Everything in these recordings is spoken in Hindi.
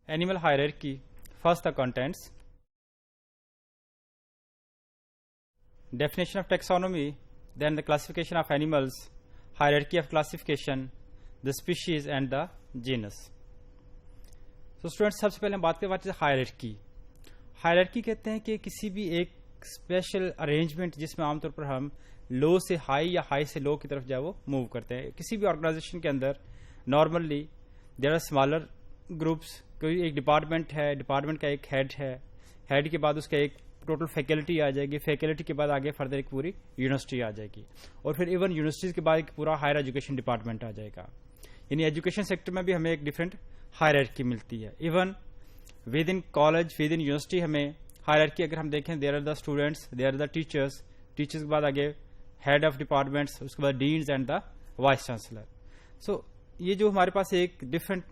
Animal hierarchy. First, the contents. Definition of taxonomy, then the classification of animals, hierarchy of classification, the species and the genus. So students, सबसे पहले हम बात करें व्हाट इज हायरार्की. हायरार्की कहते हैं कि किसी भी एक स्पेशल अरेंजमेंट जिसमें आमतौर पर हम लो से हाई या हाई से लो की तरफ जो है वो मूव करते हैं. किसी भी ऑर्गेनाइजेशन के अंदर normally there are smaller groups. कोई एक डिपार्टमेंट है, डिपार्टमेंट का एक हेड है, हेड के बाद उसका एक टोटल फैकल्टी आ जाएगी, फैकल्टी के बाद आगे फर्दर एक पूरी यूनिवर्सिटी आ जाएगी, और फिर इवन यूनिवर्सिटीज के बाद एक पूरा हायर एजुकेशन डिपार्टमेंट आ जाएगा. यानी एजुकेशन सेक्टर में भी हमें एक डिफरेंट हायरार्की मिलती है. Even within college, within university हमें हायरार्की अगर हम देखें, there are the students, there are the teachers, teachers के बाद आगे हेड ऑफ डिपार्टमेंट्स, उसके बाद deans and the vice chancellor. So ये जो हमारे पास एक डिफरेंट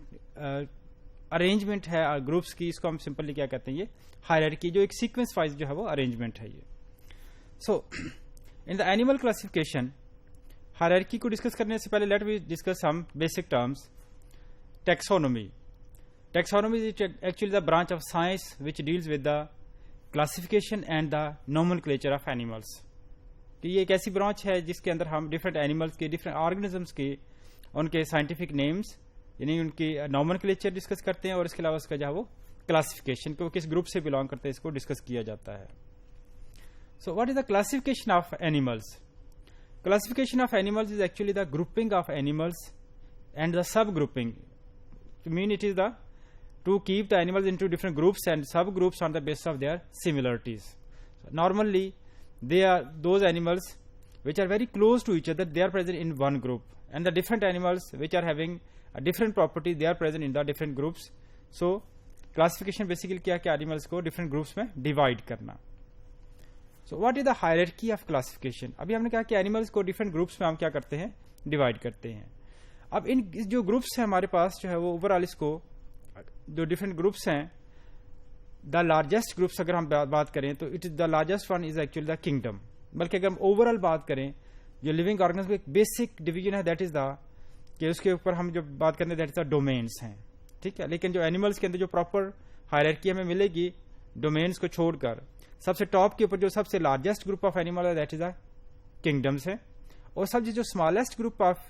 अरेंजमेंट है ग्रुप्स की, इसको हम सिंपली क्या कहते हैं, ये हायरार्की, जो एक सीक्वेंस वाइज जो है वो अरेंजमेंट है ये. So in the animal classification, hierarchy को डिस्कस करने से पहले let we discuss some basic terms. Taxonomy. Taxonomy is actually the branch of science which deals with the classification and the nomenclature of animals. तो ये एक ऐसी ब्रांच है जिसके अंदर हम डिफरेंट एनिमल्स के, डिफरेंट ऑर्गेनिजम्स के, उनके साइंटिफिक नेम्स यानी उनकी नोमेनक्लेचर डिस्कस करते हैं, और इसके अलावा उसका जो है वो क्लासिफिकेशन को किस ग्रुप से बिलोंग करते हैं इसको डिस्कस किया जाता है. So what is the classification of animals? Classification of animals is actually the grouping of animals and the sub grouping. To mean it is to keep the animals into different groups and subgroups on the basis of their similarities. So normally, they are those animals which are very close to each other. They are present in one group, and the different animals which are having a different property, they are present in the different groups. So classification basically क्या क्या animals को different groups में divide करना. So what is the hierarchy of classification? अभी हमने कहा कि animals को different groups में हम क्या करते हैं, divide करते हैं. अब इन जो ग्रुप्स हैं हमारे पास जो है वो ओवरऑल, इसको जो डिफरेंट ग्रुप्स हैं, द लार्जेस्ट ग्रुप्स अगर हम बात करें तो it is the largest one is actually the kingdom. बल्कि अगर हम ओवरऑल बात करें, जो लिविंग ऑर्गेनिज्म एक बेसिक डिवीजन है, दैट इज द कि उसके ऊपर हम जो बात करते हैं दैट इज द डोमेन्स हैं. ठीक है, लेकिन जो एनिमल्स के अंदर जो प्रॉपर हायरार्की हमें मिलेगी डोमेन्स को छोड़कर, सबसे टॉप के ऊपर जो सबसे लार्जेस्ट ग्रुप ऑफ एनिमल है दैट इज द किंगडम्स है, और सबसे जो स्मॉलेस्ट ग्रुप ऑफ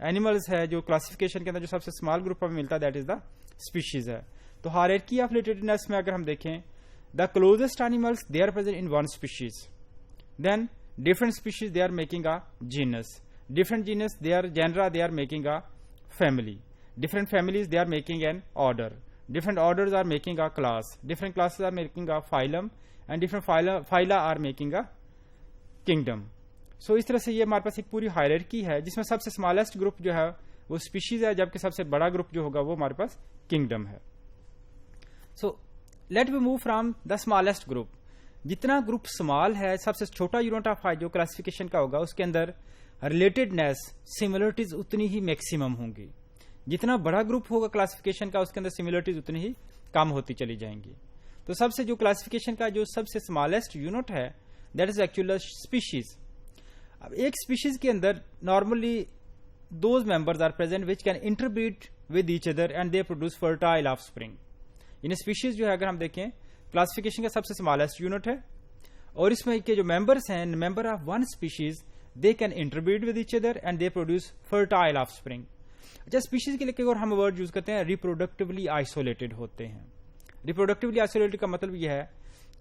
एनिमल्स है जो क्लासिफिकेशन के अंदर जो सबसे स्मॉल ग्रुप हमें मिलता है दैट इज द स्पीशीज है. तो हायरार्की ऑफ रिलेटेडनेस में अगर हम देखें, the closest animals they are present in one species, then different species they are making a genus, different genus they are genera, they are making a family, different families they are making an order, different orders are making a class, different classes are making a phylum, and different phyla are making a kingdom. So इस तरह से ये हमारे पास एक पूरी हायरार्की है जिसमें सबसे स्मॉलेस्ट ग्रुप जो है वो स्पीशीज है, जबकि सबसे बड़ा ग्रुप जो होगा वो हमारे पास किंगडम है. So let we move from the smallest group. जितना ग्रुप स्मॉल है, सबसे छोटा यूनिट ऑफ जो क्लासिफिकेशन का होगा, उसके अंदर रिलेटेडनेस, सिमिलरिटीज उतनी ही मैक्सिमम होंगी. जितना बड़ा ग्रुप होगा क्लासिफिकेशन का, उसके अंदर सिमिलरिटीज उतनी ही कम होती चली जाएंगी. तो सबसे जो क्लासिफिकेशन का जो सबसे स्मॉलेस्ट यूनिट है दैट इज एक्चुअली स्पीशीज. अब एक स्पीशीज के अंदर normally those members are present which can interbreed with each other and they produce fertile offspring. इन स्पीशीज जो है अगर हम देखें, क्लासिफिकेशन का सबसे स्मॉलेस्ट यूनिट है, और इसमें के जो मेंबर्स हैं, member of one species, they can interbreed with each other and they produce fertile of spring. अच्छा, स्पीशीज के लिए और हम वर्ड यूज करते हैं रिप्रोडक्टिवली आइसोलेटेड होते हैं. रिप्रोडक्टिवली आइसोलेटेड का मतलब यह है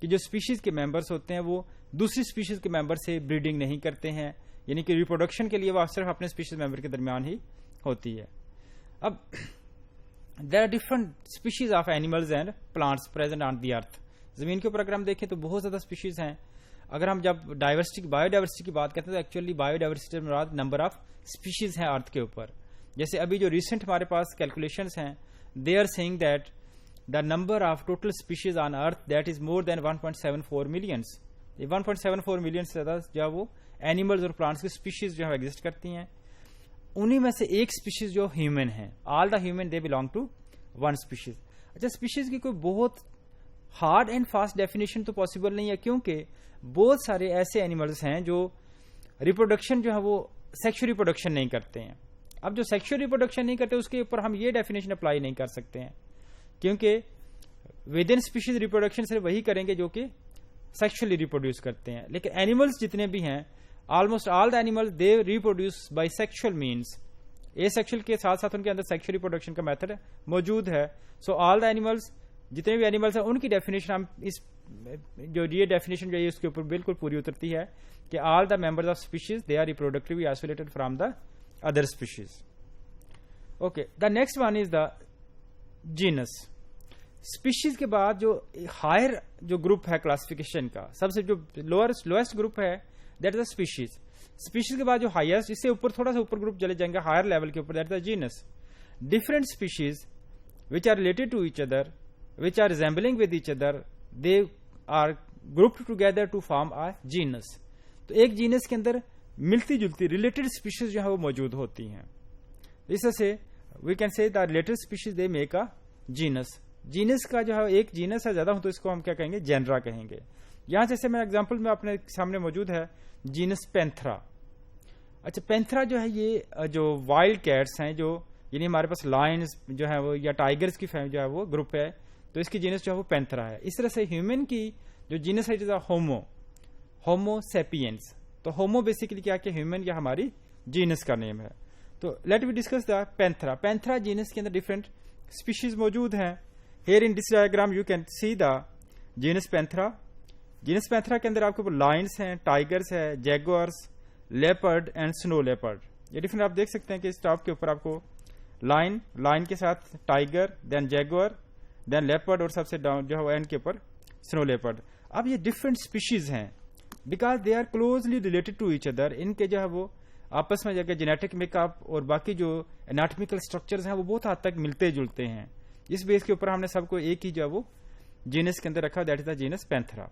कि जो स्पीशीज के मेंबर्स होते हैं वो दूसरी स्पीशीज के मेंबर से ब्रीडिंग नहीं करते हैं, यानी कि रिप्रोडक्शन के लिए वो सिर्फ अपने स्पीशीज मेंबर के दरमियान ही होती है. अब there are different species of animals and plants present on the earth. जमीन के ऊपर अगर हम देखें तो बहुत ज्यादा स्पीशीज हैं. अगर हम जब डाइवर्सिटी, बायोडाइवर्सिटी की बात करते हैं तो एक्चुअली बायोडाइवर्सिटी में मुराद नंबर ऑफ स्पीशीज हैं अर्थ के ऊपर. जैसे अभी जो रिसेंट हमारे पास कैलकुलेशंस हैं, they are saying that the number of total species on earth that is more than 1.74 millions. ये 1.74 मिलियन से ज्यादा जो वो एनिमल्स और प्लांट्स की स्पीशीज जो है एग्जिस्ट करती हैं. उन्हीं में से एक स्पीशीज जो ह्यूमन है, all the human they belong to one species. अच्छा, स्पीशीज की कोई बहुत हार्ड एंड फास्ट डेफिनेशन तो पॉसिबल नहीं है, क्योंकि बहुत सारे ऐसे एनिमल्स हैं जो रिप्रोडक्शन जो है वो सेक्सुअल रिप्रोडक्शन नहीं करते हैं. अब जो सेक्सुअल रिप्रोडक्शन नहीं करते उसके ऊपर हम ये डेफिनेशन अप्लाई नहीं कर सकते हैं, क्योंकि विद इन स्पीशीज रिप्रोडक्शन सिर्फ वही करेंगे जो कि सेक्सुअली रिप्रोड्यूस करते हैं, लेकिन एनिमल्स जितने भी हैं, almost all the animals they reproduce by sexual means. Asexual के साथ साथ उनके अंदर सेक्सुअल रिप्रोडक्शन का मेथड मौजूद है। सो ऑल द एनिमल्स, जितने भी एनिमल्स हैं उनकी डेफिनेशन हम इस जो ये डेफिनेशन जो है उसके ऊपर बिल्कुल पूरी उतरती है कि all the members of species they are reproductively isolated from the other species. Okay, the next one is the genus. Species के बाद जो हायर जो ग्रुप है क्लासिफिकेशन का, सबसे जो लोएस्ट ग्रुप है that is the species. Species के बाद जो हाईएस्ट, इससे ऊपर थोड़ा सा ऊपर ग्रुप चले जाएंगे हायर लेवल के ऊपर, that is the genus. Different species which are related to each other, which are resembling with each other, they are grouped together to form a genus. तो एक जीनस के अंदर मिलती जुलती रिलेटेड स्पीशीज जो है वो मौजूद होती हैं। इस से we can say the related species they make a genus. Genus का जो है एक जीनस है ज्यादा हो तो इसको हम क्या कहेंगे, जेनरा कहेंगे। यहां जैसे मैं एग्जांपल में अपने सामने मौजूद है जीनस पैंथरा। अच्छा, पैंथरा जो है ये जो वाइल्ड कैट्स हैं, जो यानी हमारे पास लायंस जो है वो या टाइगर्स की फैमिली जो है वो ग्रुप है, तो इसकी जीनस जो है वो पैंथरा है। इस तरह से ह्यूमन की जो जीनस है जो होमो सेपियंस। तो होमो बेसिकली क्या कि ह्यूमन या हमारी जीनस का नेम है। तो let we discuss the panthera. Panthera genus के अंदर डिफरेंट स्पीशीज मौजूद हैं। Here in this diagram you can see the genus panthera. Genus panthera के अंदर आपके लायंस हैं, टाइगर्स है, jaguars, leopard and snow leopard. ये डिफरेंट आप देख सकते हैं कि इस टॉप के ऊपर आपको लाइन के साथ tiger, then jaguar, then leopard और सबसे डाउन जो है एंड के ऊपर स्नो लेपर्ड। अब ये डिफरेंट स्पीशीज हैं because they are closely related to each other. इनके जो है वो आपस में जगह जेनेटिक मेकअप और बाकी जो एनाटॉमिकल स्ट्रक्चर्स हैं वो बहुत हद तक मिलते जुलते हैं। इस बेस के ऊपर हमने सबको एक ही जो है वो जीनस के अंदर रखा, that is the genus Panthera.